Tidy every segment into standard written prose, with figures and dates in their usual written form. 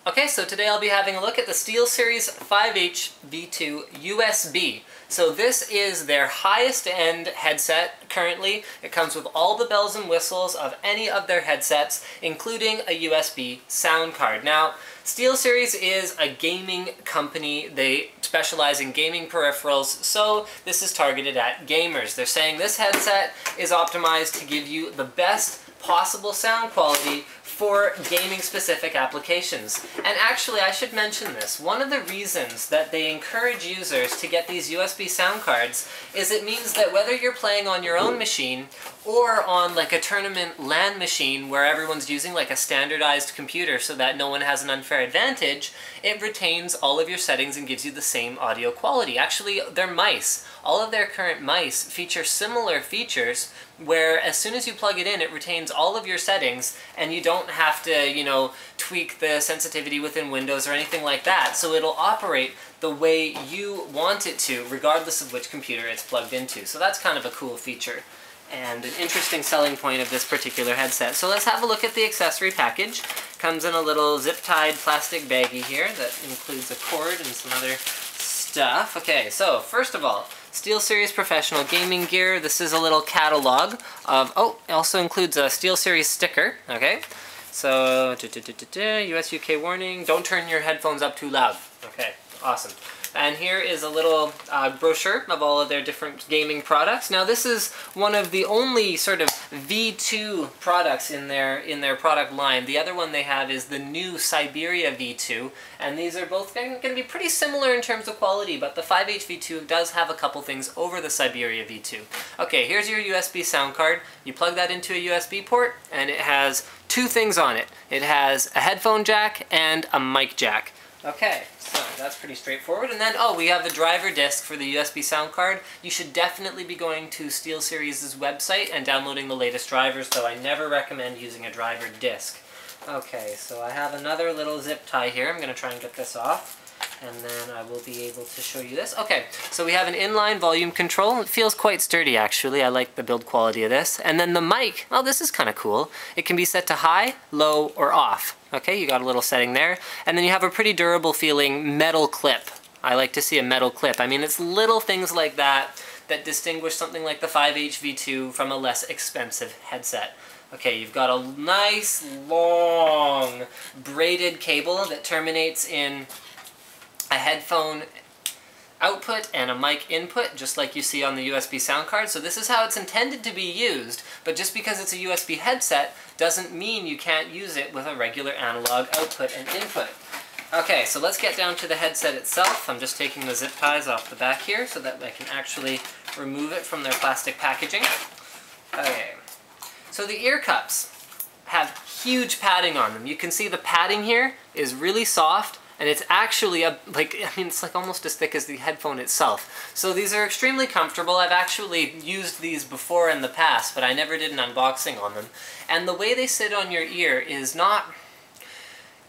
Okay, so today I'll be having a look at the Steelseries 5H V2 USB. So this is their highest end headset currently. It comes with all the bells and whistles of any of their headsets, including a USB sound card. Now, Steelseries is a gaming company. They specialize in gaming peripherals, so this is targeted at gamers. They're saying this headset is optimized to give you the best possible sound quality for gaming-specific applications. And actually, I should mention this. One of the reasons that they encourage users to get these USB sound cards is it means that whether you're playing on your own machine or on like a tournament LAN machine where everyone's using like a standardized computer so that no one has an unfair advantage, it retains all of your settings and gives you the same audio quality. Actually, their mice, all of their current mice feature similar features where as soon as you plug it in, it retains all of your settings and you don't have to, you know, tweak the sensitivity within Windows or anything like that. So it'll operate the way you want it to, regardless of which computer it's plugged into. So that's kind of a cool feature and an interesting selling point of this particular headset. So let's have a look at the accessory package. Comes in a little zip-tied plastic baggie here that includes a cord and some other stuff. Okay, so first of all, Steelseries professional gaming gear. This is a little catalog of, it also includes a Steelseries sticker, okay? So, US UK warning, don't turn your headphones up too loud. Okay, awesome. And here is a little brochure of all of their different gaming products. Now this is one of the only sort of V2 products in their product line. The other one they have is the new Siberia V2, and these are both going to be pretty similar in terms of quality, but the 5H V2 does have a couple things over the Siberia V2. Okay, here's your USB sound card. You plug that into a USB port, and it has two things on it. It has a headphone jack and a mic jack. Okay, so that's pretty straightforward. And then, we have the driver disc for the USB sound card. You should definitely be going to SteelSeries' website and downloading the latest drivers, though I never recommend using a driver disc. Okay, so I have another little zip tie here. I'm going to try and get this off, and then I will be able to show you this. Okay, so we have an inline volume control. It feels quite sturdy, actually. I like the build quality of this. And then the mic, this is kind of cool. It can be set to high, low, or off. Okay, you got a little setting there. And then you have a pretty durable feeling metal clip. I like to see a metal clip. I mean, it's little things like that that distinguish something like the 5H V2 from a less expensive headset. Okay, you've got a nice, long, braided cable that terminates in a headphone output and a mic input, just like you see on the USB sound card. So this is how it's intended to be used, but just because it's a USB headset doesn't mean you can't use it with a regular analog output and input. Okay, so let's get down to the headset itself. I'm just taking the zip ties off the back here so that I can actually remove it from their plastic packaging. Okay, so the ear cups have huge padding on them. You can see the padding here is really soft, and it's actually it's like almost as thick as the headphone itself. So these are extremely comfortable. I've actually used these before in the past, but I never did an unboxing on them. And the way they sit on your ear is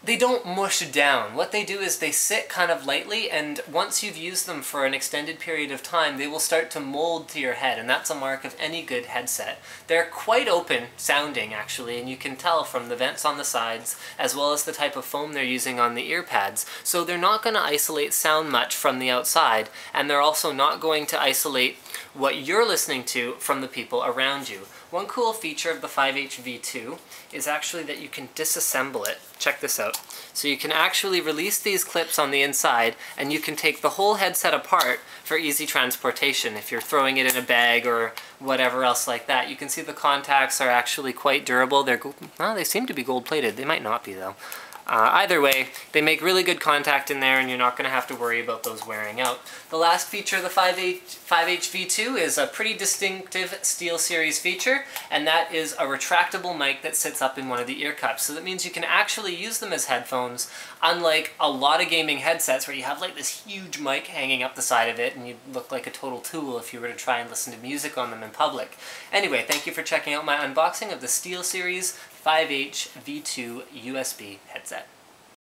they don't mush down. What they do is they sit kind of lightly, and once you've used them for an extended period of time, they will start to mold to your head, and that's a mark of any good headset. They're quite open sounding, actually, and you can tell from the vents on the sides, as well as the type of foam they're using on the ear pads. So they're not going to isolate sound much from the outside, and they're also not going to isolate what you're listening to from the people around you. One cool feature of the 5H V2 is actually that you can disassemble it. Check this out. So you can actually release these clips on the inside, and you can take the whole headset apart for easy transportation if you're throwing it in a bag or whatever else like that. You can see the contacts are actually quite durable. They seem to be gold-plated. They might not be, though. Either way, they make really good contact in there, and you're not going to have to worry about those wearing out. The last feature of the 5H V2 is a pretty distinctive SteelSeries feature, and that is a retractable mic that sits up in one of the ear cups. So that means you can actually use them as headphones, unlike a lot of gaming headsets where you have like this huge mic hanging up the side of it, and you look like a total tool if you were to try and listen to music on them in public. Anyway, thank you for checking out my unboxing of the SteelSeries 5H V2 USB headset.